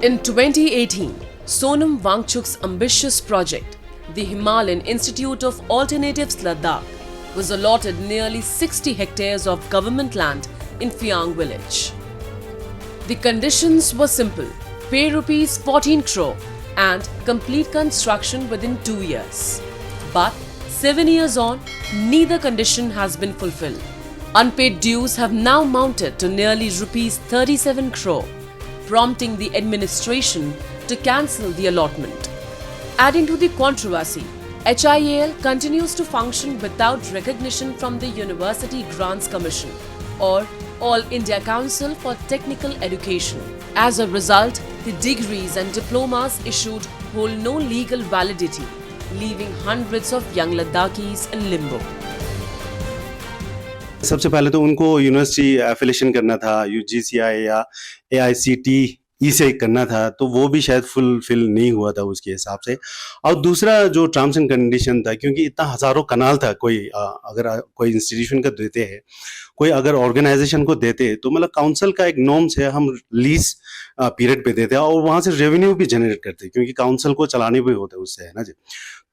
In 2018, Sonam Wangchuk's ambitious project, the Himalayan Institute of Alternatives Ladakh, was allotted nearly 60 hectares of government land in Phiang village. The conditions were simple: pay rupees 14 crore and complete construction within 2 years. But 7 years on, neither condition has been fulfilled. Unpaid dues have now mounted to nearly rupees 37 crore, prompting the administration to cancel the allotment. Adding to the controversy, HIAL continues to function without recognition from the University Grants Commission or All India Council for Technical Education. As a result, the degrees and diplomas issued hold no legal validity, leaving hundreds of young Ladakhis in limbo. सबसे पहले तो उनको university affiliation करना था यूजीसीआई या AICTE से करना था, तो वो भी शायद फुलफिल नहीं हुआ था उसके हिसाब से। और दूसरा जो टर्म्स एंड कंडीशन था, क्योंकि इतना हजारों कनाल था, कोई अगर कोई इंस्टीट्यूशन का देते हैं, कोई अगर ऑर्गेनाइजेशन को देते हैं, तो मतलब काउंसिल का एक नॉर्म्स है, हम लीज पीरियड पे देते हैं और वहां से रेवेन्यू भी जनरेट करते हैं, क्योंकि काउंसिल को चलाने भी होते हैं उससे, है ना जी।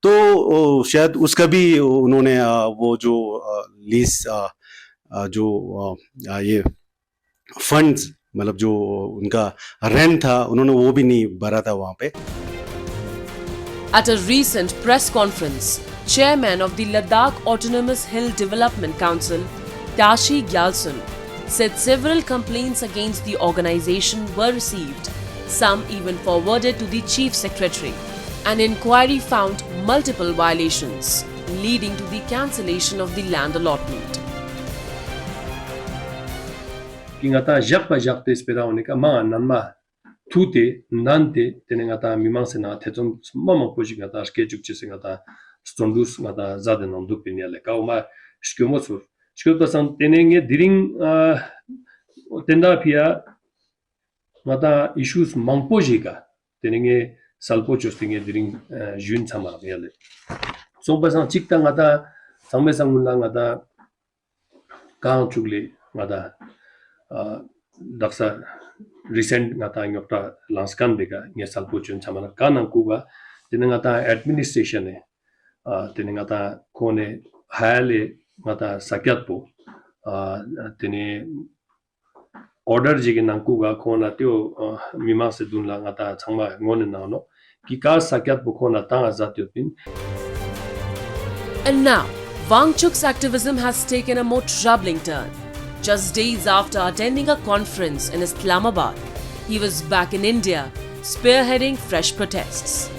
तो शायद उसका भी उन्होंने वो जो लीज जो ये फंड्स, मतलब जो उनका रेंट था, उन्होंने वो भी नहीं भरा था वहां पे। At a recent press conference, Chairman of the Ladakh Autonomous Hill Development Council, Tashi Gyaltsen, said several complaints against the organization were received, some even forwarded to the Chief Secretary. An inquiry found multiple violations, leading to the cancellation of the land allotment. Ngata jakpa jakte espera onika ma nanma tute nante tene ngata mimangse na thechom mama poji ngata schedule chese ngata stondus ngata zade nam du pinyale ka ma skyomo sur skyoto san tenenge diring tenda pia ngata issues mangpoji ka tenenge salpo chostinge diring jun sama yale so basan chikta ngata sangme sangula ngata kaang chugle ngata daksa recent ngata ngota lanskan bega nge salpo chun chamana kanang kuga tene ngata administration e tene ngata kone hale ngata sakyatpo tene order jige nang kuga kona tyo mima se dunla ngata changma ngone na no ki ka sakyatpo kona ta azatyo pin. And now, Wangchuk's activism has taken a more troubling turn. Just days after attending a conference in Islamabad, he was back in India, spearheading fresh protests.